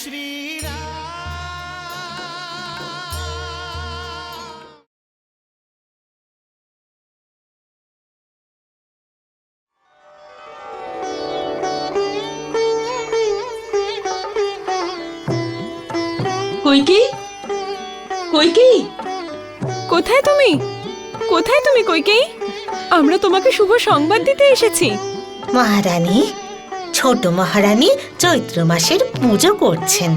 কইকি, কইকি, কোথায় তুমি? কোথায় তুমি কইকেয়ী? আমরা তোমাকে শুভ সংবাদ দিতে এসেছি। মহারানী, ছোট মহারানী চৈত্র মাসের পুজো করছেন।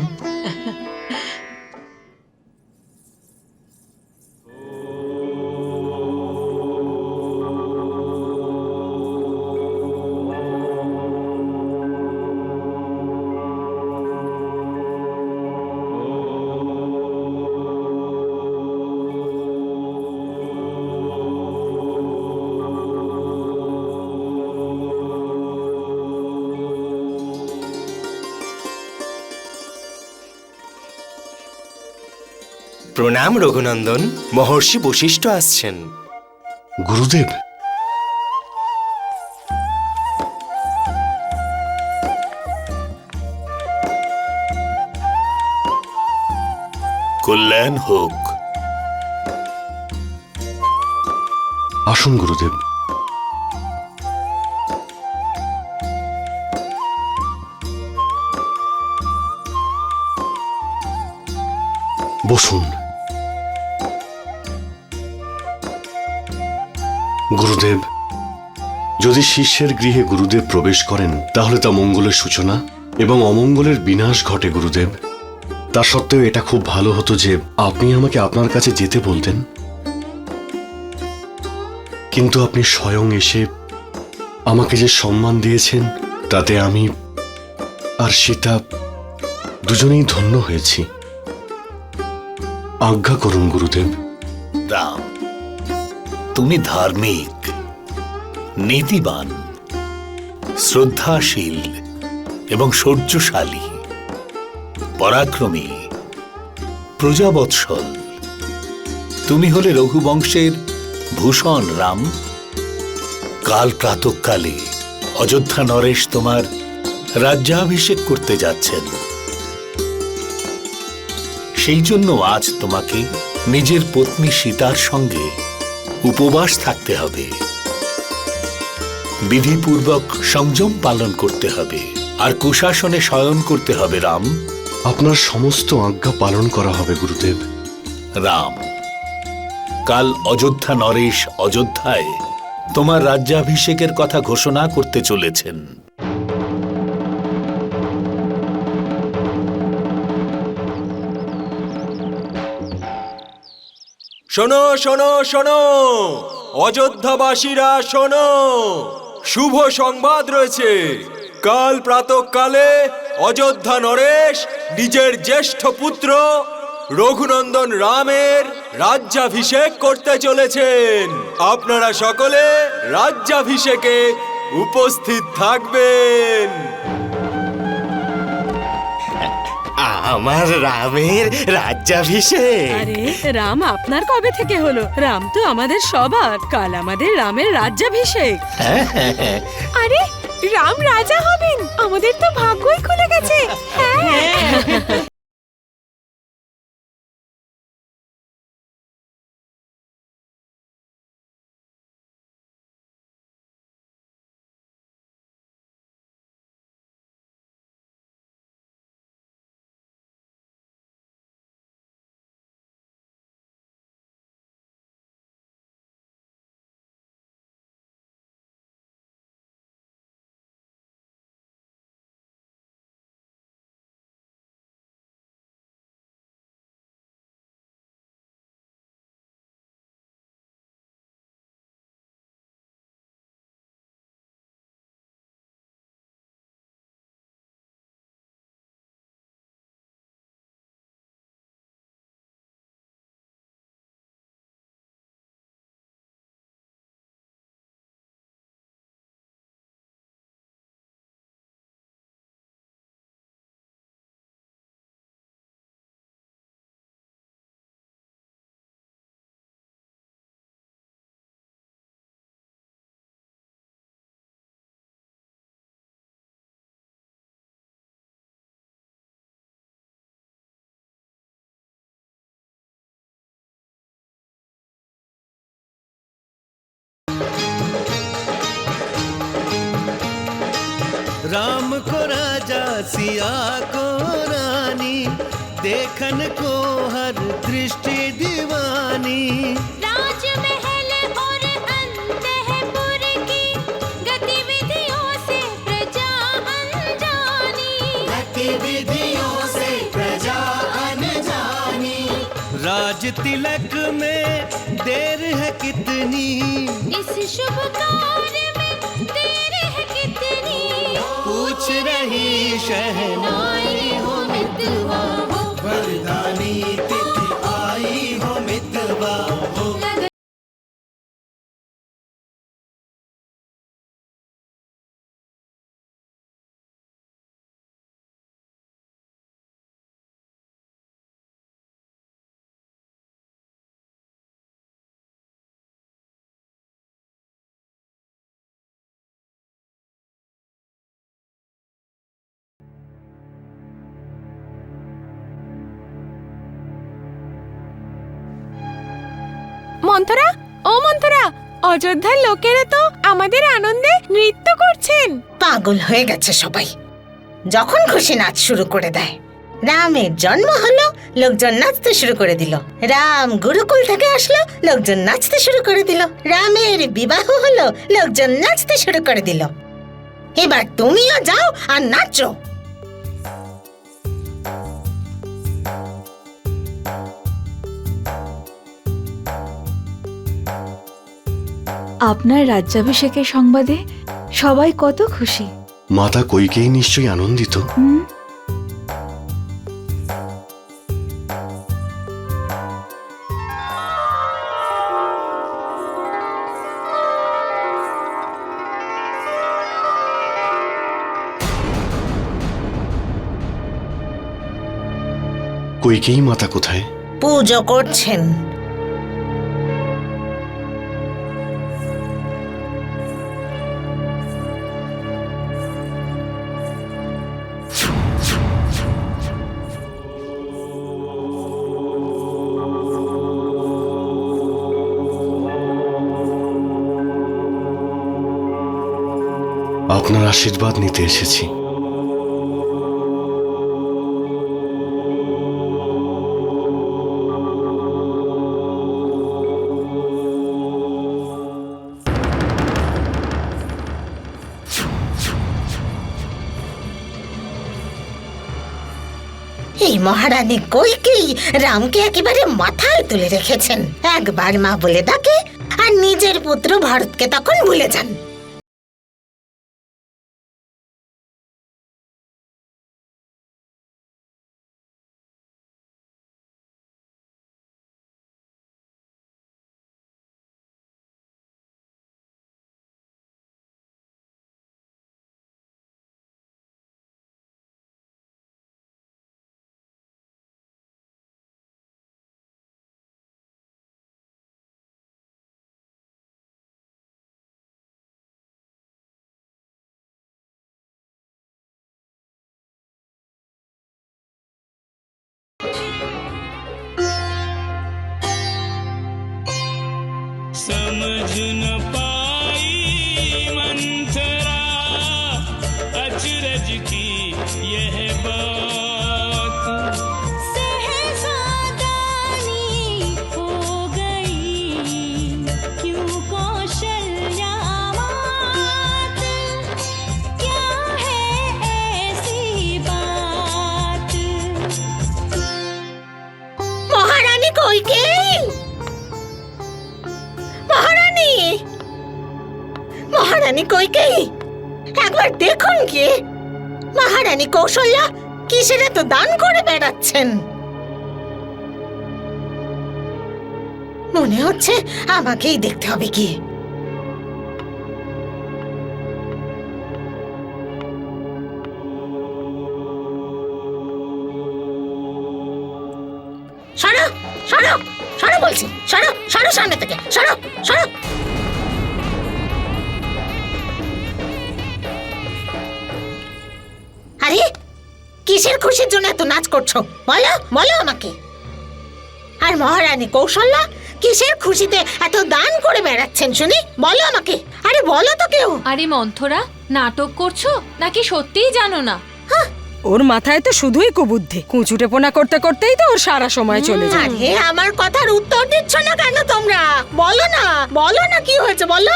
প্রণাম রঘুনন্দন, মহর্ষি বশিষ্ঠ আসছেন। গুরুদেব, কল্যাণ হোক। আসুন গুরুদেব। বসুন। গুরুদেব, যদি শিষ্যের গৃহে গুরুদেব প্রবেশ করেন তাহলে তা মঙ্গলের সূচনা এবং অমঙ্গলের বিনাশ ঘটে গুরুদেব। তা সত্ত্বেও এটা খুব ভালো হতো যে আপনি আমাকে আপনার কাছে যেতে বলতেন, কিন্তু আপনি স্বয়ং এসে আমাকে যে সম্মান দিয়েছেন তাতে আমি আর সীতা দুজনেই ধন্য হয়েছি। আজ্ঞা করুন গুরুদেব। রাম, তুমি ধার্মিক, নীতিবান, শ্রদ্ধাশীল এবং শৌর্যশালী, পরাক্রমী, প্রজাবৎসল। তুমি হলে রঘুবংশের ভূষণ রাম। কাল প্রাতঃকালে অযোধ্যা নরেশ তোমার রাজ্যাভিষেক করতে যাচ্ছেন। সেই জন্য আজ তোমাকে নিজের পত্নী সীতার সঙ্গে উপবাস থাকতে হবে, বিধিপূর্বক সংযম পালন করতে হবে, আর কুশাসনে শয়ন করতে হবে রাম। আপনার সমস্ত আজ্ঞা পালন করা হবে গুরুদেব। রাম, কাল অযোধ্যা নরেশ অযোধ্যায় তোমার রাজ্যাভিষেকের কথা ঘোষণা করতে চলেছেন। শোনো শোনো শোনো, অযোধ্যাবাসীরা শোনো, শুভ সংবাদ রয়েছে। কাল প্রাতঃকালে অযোধ্যা নরেশ নিজের জ্যেষ্ঠ পুত্র রঘুনন্দন রামের রাজ্যাভিষেক করতে চলেছেন। আপনারা সকলে রাজ্যাভিষেকে উপস্থিত থাকবেন। আমার রামের রাজ্যাভিষেক। আরে রাম আপনার কবে থেকে হলো? রাম তো আমাদের সবার। কাল আমাদের রামের রাজ্যাভিষেক। আরে রাম রাজা হবেন, আমাদের তো ভাগ্যই খুলে গেছে। হ্যাঁ। राम को राजा सिया को रानी, देखन को हर दृष्टि दीवानी। राजमहल और अंतःपुर की गतिविधियों से प्रजा अनजानी, गतिविधियों से प्रजा अनजानी। राज तिलक में देर है कितनी, इस शुभ कार्य में देर है कितनी। पूछ रही शहनाई हो मितवा हो, वरदानी तिथि आई हो मितवा हो। মন্থরা, ও মন্থরা, অযোধ্যার লোকেরা তো আমাদের আনন্দে নৃত্য করছেন। পাগল হয়ে গেছে সবাই, যখন খুশি নাচ শুরু করে দেয়। রামের জন্ম হলো, লোকজন নাচতে শুরু করে দিল। রাম গুরুকুল থেকে আসলো, লোকজন নাচতে শুরু করে দিল। রামের বিবাহ হলো, লোকজন নাচতে শুরু করে দিল। এবার তুমিও যাও আর নাচো। আপনার রাজ্যাভিষেকের সংবাদে সবাই কত খুশি। মাতা কইকেয়ী নিশ্চয়ই আনন্দিত। কইকেয়ী মাতা কোথায়? পুজো করছেন। আপনার আশীর্বাদ নিতে এসেছি। এই মহারানী কইকেয়ী রামকে একেবারে মাথায় তুলে রেখেছেন। একবার মা বলে ডাকে আর নিজের পুত্র ভরতকে তখন ভুলে যান। समझ न पाई मंथरा अचरज की यह बात, सहसादानी हो गई क्यों कौशल्या मात। क्या है ऐसी बात। মহারানী কইকেয়ী, মহারানী, মহারানী কইকেয়ী, একবার দেখুন গিয়ে মহারানী কৌশল্যা কিসের এত দান করে বেড়াচ্ছেন। মনে হচ্ছে আমাকেই দেখতে হবে গিয়ে। সরো সরো সরো বলছি, সরো সরো সামনে থেকে, সরো সরো। আরে কিসের খুশির জন্য এত নাচ করছো, বলো বলো আমাকে। আর মহারানী কৌশল্যা কিসের খুশিতে এত দান করে বেড়াচ্ছেন শুনি? বলো আমাকে, আরে বলো তো কেউ। আরে মন্থরা, নাটক করছো নাকি সত্যিই জানো না? ওর মাথায় তো শুধুই কুবুদ্ধি, কুচুটেপোনা করতে করতেই তো ওর সারা সময় চলে যায়। আরে আমার কথার উত্তর দিচ্ছ না কেন তোমরা? বলো না, বলো না কি হয়েছে বলো।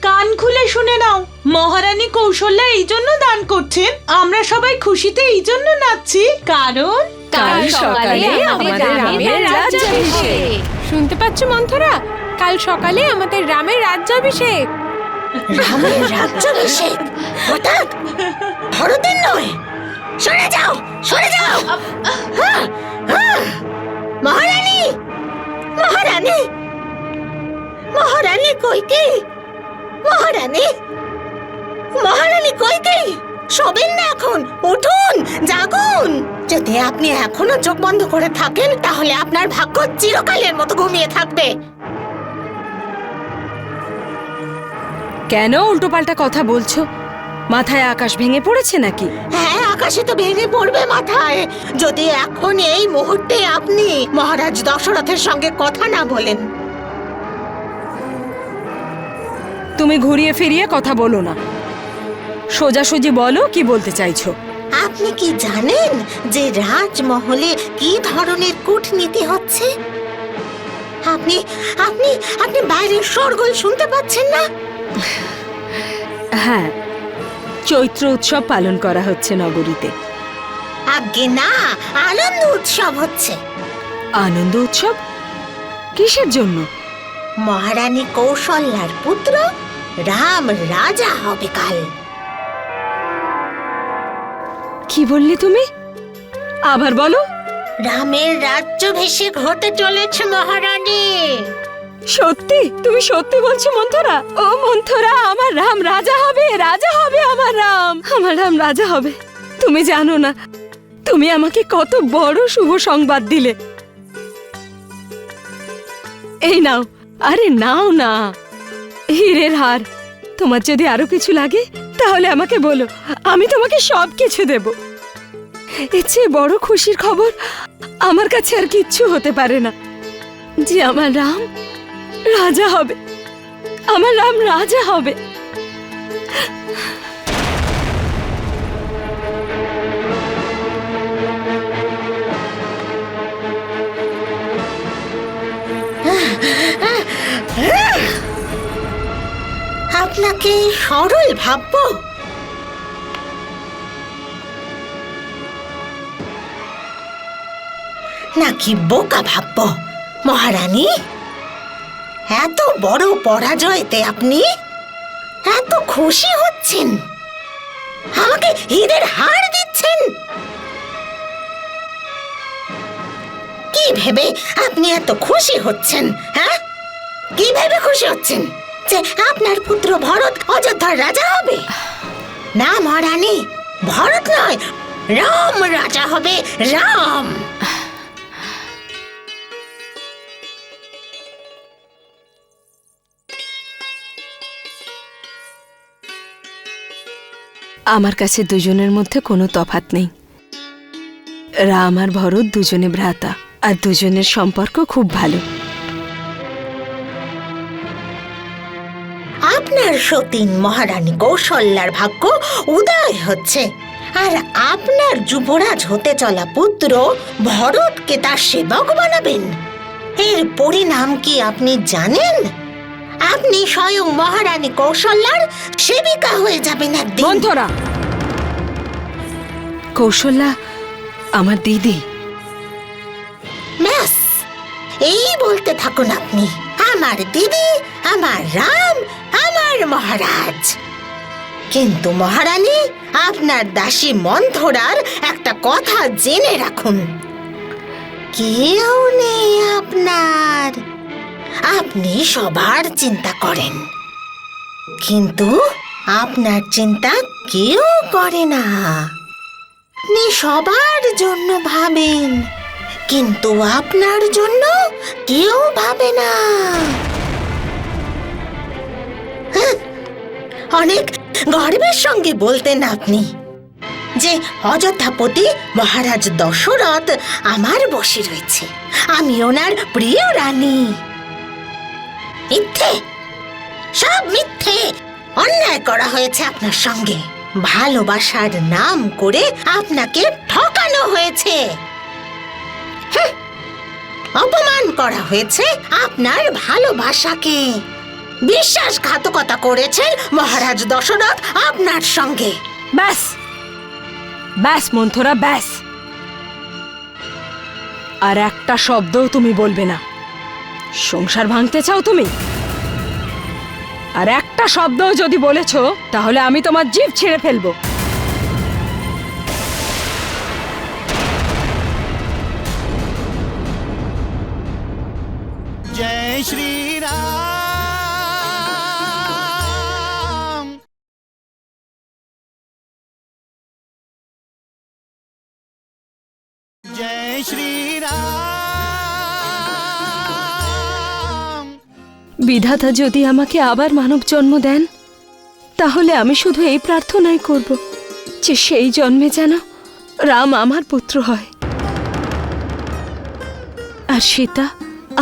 কান খুলে শুনে নাও, মহারানী কৌশল্যা এই জন্য দান করছেন, আমরা সবাই খুশিতে এই জন্য নাচছি, কারণ কাল সকালে আমাদের রামের রাজ্যাভিষেক। শুনতে পাচ্ছ মন্থরা? কাল সকালে আমাদের রামের রাজ্যাভিষেক। রামের রাজ্যাভিষেক? হঠাৎ? ভরতের নয়? সরে যাও, সরে যাও। হ্যাঁ, হ্যাঁ। মহারানী, মহারানী, মহারানী কইকেয়ী, মহারানী, মহারানী কইকেয়ী, শোবেন না এখন, উঠুন, জাগুন। যদি আপনি এখনো চোখ বন্ধ করে থাকেন তাহলে আপনার ভাগ্য চিরকালের মতো ঘুমিয়ে থাকবে। কেন উল্টোপাল্টা কথা বলছো? মাথায় আকাশ ভেঙে পড়েছে নাকি? হ্যাঁ, আকাশে তো ভেঙে পড়বে মাথায়, যদি এখন এই মুহূর্তে আপনি মহারাজ দশরথের সঙ্গে কথা না বলেন। তুমি ঘুরিয়ে ফিরিয়ে কথা বলো না, সোজাসুজি বলো কি বলতে চাইছো। আপনি কি জানেন যে রাজমহলে কি ধরনের কূটনীতি হচ্ছে? আপনি আপনি আপনি বাইরের শোরগোল শুনতে পাচ্ছেন না? হ্যাঁ, চৈত্র উৎসব পালন করা হচ্ছে নগরীতে। আজ্ঞে না, আনন্দ উৎসব হচ্ছে। আনন্দ উৎসব? কিসের জন্য? মহারানী কৌশল্যার পুত্র রাম রাজা হবে কাল। কি বললি তুমি? আবার বলো। রামের রাজ্যাভিষেক হতে চলেছে মহারানী। সত্যি? তুমি সত্যি বলছো মন্থরা? ও মন্থরা, আমার রাম রাজা হবে, রাজা হবে আমার রাম, আমার রাম রাজা হবে। তুমি জানো না তুমি আমাকে কত বড় শুভ সংবাদ দিলে। এই নাও, আরে নাও না, হীরের হার। তোমার যদি আরো কিছু লাগে তাহলে আমাকে বলো, আমি তোমাকে সব কিছু দেব। এর চেয়ে বড় খুশির খবর আমার কাছে আর কিচ্ছু হতে পারে না, যে আমার রাম রাজা হবে, আমার রাম রাজা হবে। আপনাকে সরল ভাববো? নাকি বোকা ভাববো মহারানী? এত বড় পরাজয়তে আপনি এত খুশি হচ্ছেন, আমাকে হীরের হার দিচ্ছেন। কি ভেবে আপনি এত খুশি হচ্ছেন? হ্যাঁ, কি ভেবে খুশি হচ্ছেন? যে আপনার পুত্র ভরত অযোধ্যার রাজা হবে? না মহারানী, ভরত নয়, রাম রাজা হবে, রাম। আমার কাছে দুজনের মধ্যে কোনো তফাৎ নেই। রাম আর ভরত দুজনে ভ্রাতা, আর দুজনের সম্পর্ক খুব ভালো। আপনার সতীন মহারানী কৌশল্যার ভাগ্য উদয় হচ্ছে, আর আপনার যুবরাজ হতে চলা পুত্র ভরতকে তার সেবক বানাবেন। এর পরিণাম কি আপনি জানেন? আপনি স্বয়ং মহারানী কৌশল্যার সেবিকা হয়ে যাবেন একদিন। মন্থরা, কৌশল্যা আমার দিদি। ব্যাস, এই বলতে থাকুন আপনি, আমার দিদি, আমার রাম, আমার মহারাজ। কিন্তু মহারানী, আপনার দাসী মন্থরার একটা কথা জেনে রাখুন, কেউ নেই আপনার। আপনি সবার চিন্তা করেন, কিন্তু আপনার চিন্তা কেউ করে না। আপনি সবার জন্য ভাবেন, কিন্তু আপনার জন্য কেউ ভাবে না। অনেক গর্বের সঙ্গে বলতেন আপনি যে অযোধ্যাপতি মহারাজ দশরথ আমার বশে রয়েছে, আমি ওনার প্রিয় রানী। মিথ্যে, সব মিথ্যে। অন্যায় করা হয়েছে আপনার সঙ্গে, ভালোবাসার নাম করে আপনাকে ঠকানো হয়েছে। হুঁ, অপমান করা হয়েছে আপনার ভালোবাসাকে। বিশ্বাসঘাতকতা করেছেন মহারাজ দশরথ আপনার সঙ্গে। ব্যাস ব্যাস মন্থরা, ব্যাস। আর একটা শব্দও তুমি বলবে না। সংসার ভাঙতে চাও তুমি? আর একটা শব্দও যদি বলেছো তাহলে আমি তোমার জিভ ছিঁড়ে ফেলবো। जय श्री राम। जय श्री राम। বিধাতা যদি আমাকে আবার মানব জন্ম দেন তাহলে আমি শুধু এই প্রার্থনাই করব যে সেই জন্মে যেন রাম আমার পুত্র হয় আর সীতা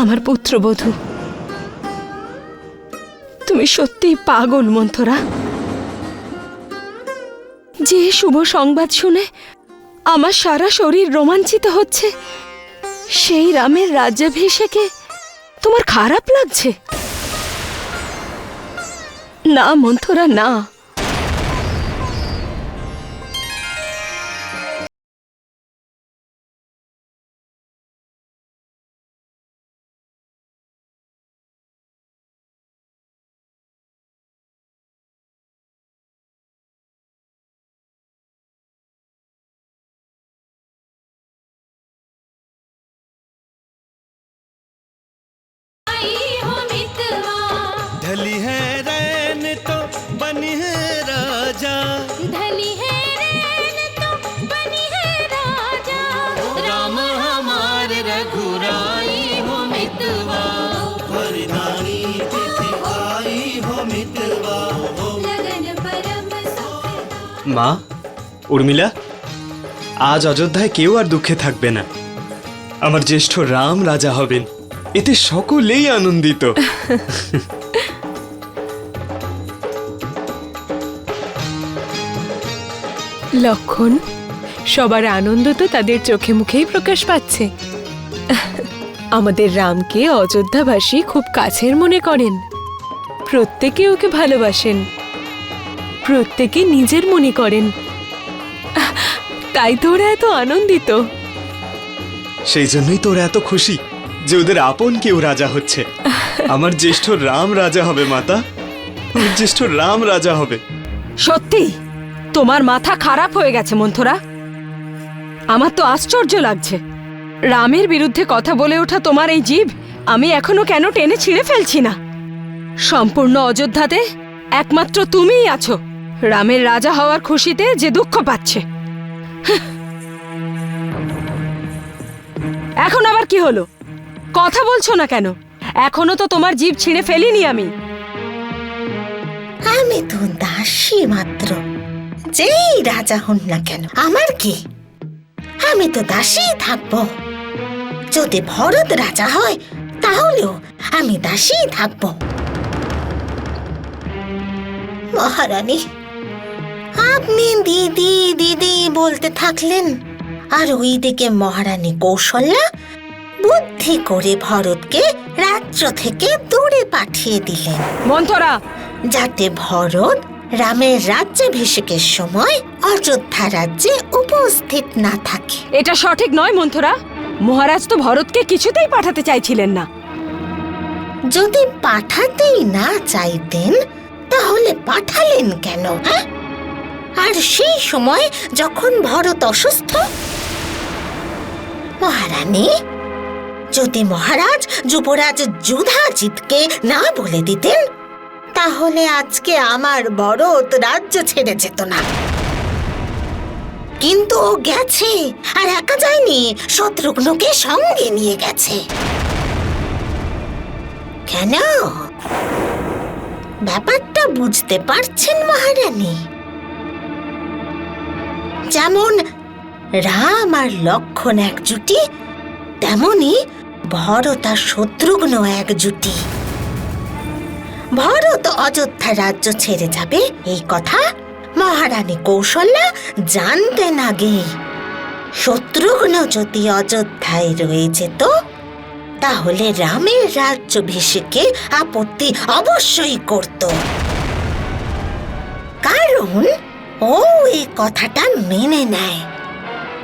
আমার পুত্রবধূ। তুমি সত্যিই পাগল মন্থরা। যে শুভ সংবাদ শুনে আমার সারা শরীর রোমাঞ্চিত হচ্ছে, সেই রামের রাজ্যাভিষেকে তোমার খারাপ লাগছে? না মন্থরা, না। ढली है रैन तो बनी है राजा, ढली है रैन तो बनी है राजा। राम हमारे रघुराई हो मितवा, वरदानी तिथि आई हो मितवा। लगन परम सुख। মা, উর্মিলা, আজ অযোধ্যায় কেউ আর দুঃখে থাকবে না। আমার জ্যেষ্ঠ রাম রাজা হবেন, এতে সকলেই আনন্দিত। লক্ষণ, সবার আনন্দ তো তাদের চোখে মুখেই প্রকাশ পাচ্ছে। আমাদের রামকে অযোধ্যাবাসী খুব কাছের মনে করেন, প্রত্যেকে ওকে ভালোবাসেন, প্রত্যেকে নিজের মনে করেন, তাই তো ওরা এত আনন্দিত। সেই জন্যই তোরা এত খুশি যে ওদের আপন কেউ রাজা হচ্ছে। আমার জ্যেষ্ঠ রাম রাজা হবে মাতা, আমার জ্যেষ্ঠ রাম রাজা হবে। সত্যি তোমার মাথা খারাপ হয়ে গেছে মন্থরা। আমার তো আশ্চর্য লাগছে, রামের বিরুদ্ধে কথা বলে ওঠা তোমার এই জিভ আমি এখনো কেন টেনে ছিঁড়ে ফেলছি না। সম্পূর্ণ অযোধ্যাতে একমাত্র তুমিই আছো রামের রাজা হওয়ার খুশিতে যে দুঃখ পাচ্ছে। এখন আবার কি হলো? কথা বলছো না কেন? এখনো তো তোমার জিভ ছিঁড়ে ফেলিনি আমি। আমি তো দাসী মাত্র, যেই রাজা হন না কেন আমার কি? আমি তো দাসী থাকবো। যদি ভরত রাজা হয় তাহলেও আমি দাসী থাকবো। মহারানী, আপনি দিদি দিদি বলতে থাকলেন, আর ওইদিকে মহারানী কৌশল্যা বুদ্ধি করে ভরতকে রাজ্য থেকে দূরে পাঠিয়ে দিলেন, মন্থরা, যাতে ভরত রামের রাজ্যাভিষেকের সময় অযোধ্যা রাজ্যে উপস্থিত না থাকে। এটা সঠিক নয় মন্থরা। মহারাজ তো ভরতকে কিছুতেই পাঠাতে চাইছিলেন না। যদি পাঠাতেই না চাইতেন তাহলে পাঠালেন কেন? হ্যাঁ, আর সেই সময় যখন ভরত অসুস্থ। মহারানী, যদি মহারাজ যুবরাজ যুধাজিৎকে না বলে দিতেন তাহলে আজকে আমার ভরত রাজ্য ছেড়ে যেত না। কিন্তু ও গেছে, আর একা যায়নি, শত্রুঘ্নকে সঙ্গে নিয়ে গেছে। কেন? ব্যাপারটা বুঝতে পারছেন মহারানী? যেমন রাম আর লক্ষণ এক জুটি, তেমনি ভরত আর শত্রুঘ্ন এক জুটি। ভরত অযোধ্যা রাজ্য ছেড়ে যাবে এই কথা মহারানী কৌশল্যা জানতেন আগে। শত্রুঘ্ন যদি অযোধ্যায় রয়ে যেত তাহলে রামের রাজ্যাভিষেকে আপত্তি অবশ্যই করত, কারণ ও এই কথাটা মেনে নেয়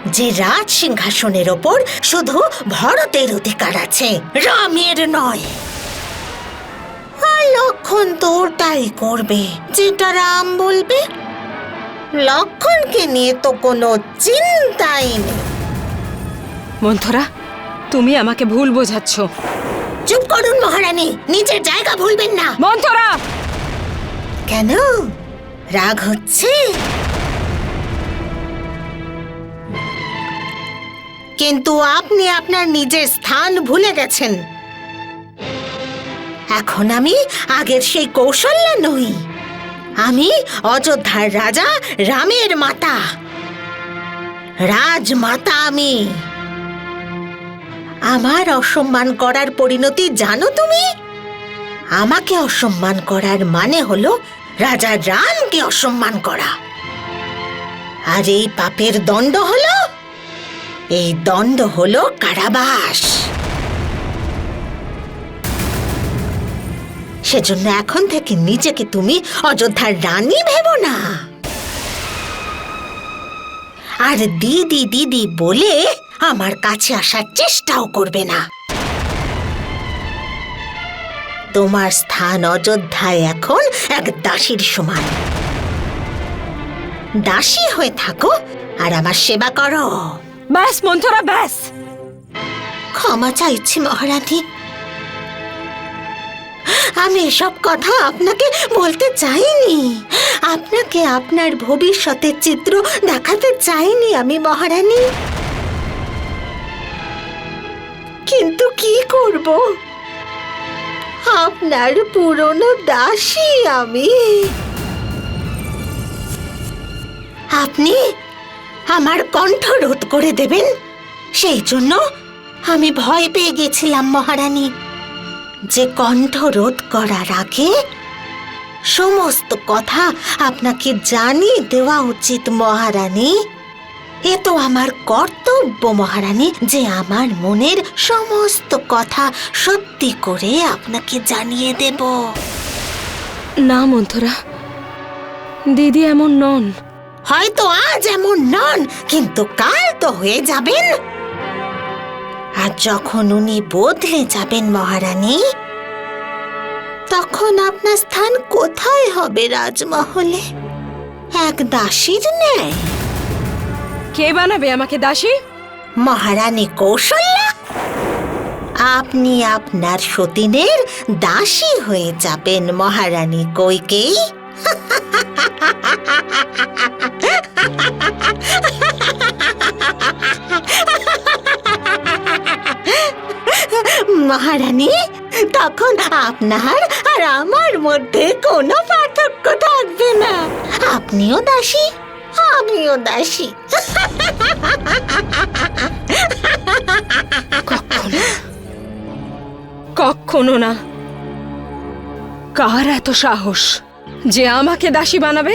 যে রাজ সিংহাসনের ওপর শুধু ভরতের অধিকার আছে, রামের নয়। আর লক্ষণ তো ওটাই করবে যেটা রাম বলবে। লক্ষণকে নিয়ে তো কোনো চিন্তাই নেই। মন্থরা, তুমি আমাকে ভুল বোঝাচ্ছ। চুপ করুন মহারানী, নিজের জায়গা ভুলবেন না। মন্থরা! কেন রাগ হচ্ছে? কিন্তু আপনি আপনার নিজের স্থান ভুলে গেছেন। এখন আমি আগের সেই কৌশল্যা নই, আমি অযোধ্যার রাজা রামের মাতা, রাজমাতা আমি। আমার অসম্মান করার পরিণতি জানো তুমি? আমাকে অসম্মান করার মানে হলো রাজা রামকে অসম্মান করা। আর এই পাপের দণ্ড হলো, এই দণ্ড হলো কারাবাস। সেজন্য এখন থেকে নিজেকে তুমি অযোধ্যার রানী ভেবো না। আর দিদি দিদি বলে আমার কাছে আসার চেষ্টাও করবে না। তোমার স্থান অযোধ্যায় এখন এক দাসীর সমান। দাসী হয়ে থাকো আর আমার সেবা করো। ব্যাস মন্থরা, ব্যাস। ক্ষমা চাইছি মহারানী, আমি এসব কথা আপনাকে বলতে চাইনি, আপনাকে আপনার ভবিষ্যতের চিত্র দেখাতে চাইনি আমি মহারানী। কিন্তু কি করব, আপনার পুরনো দাসী আমি। আপনি আমার কণ্ঠ রোধ করে দেবেন সেই জন্য আমি ভয় পেয়ে গেছিলাম মহারানী, যে কণ্ঠ রোধ করার আগে সমস্ত কথা আপনাকে জানিয়ে দেওয়া উচিত মহারানী। এ তো আমার কর্তব্য মহারানী, যে আমার মনের সমস্ত কথা সত্যি করে আপনাকে জানিয়ে দেব। না মন্থরা, দিদি এমন নন। হয়তো আজ এমন নন, কিন্তু কাল তো হয়ে যাবেন। আর যখন উনি বদলে যাবেন মহারানী, তখন আপনার স্থান কোথায় হবে রাজমহলে? এক দাসীর ন্যায়। কে বানাবে আমাকে দাসী? মহারানী কৌশল্যা। আপনি আপনার সতীনের দাসী হয়ে যাবেন মহারানী কইকেয়ী। মহারানী, তখন আপনার আর আমার মধ্যে কোনো পার্থক্য থাকবে না। আপনিও দাসী, আমিও দাসী। কখনো না। কার এত সাহস যে আমাকে দাসী বানাবে?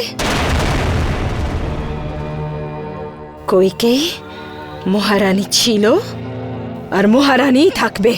কইকেয়ী মহারানী ছিল আর মহারানী থাকবে।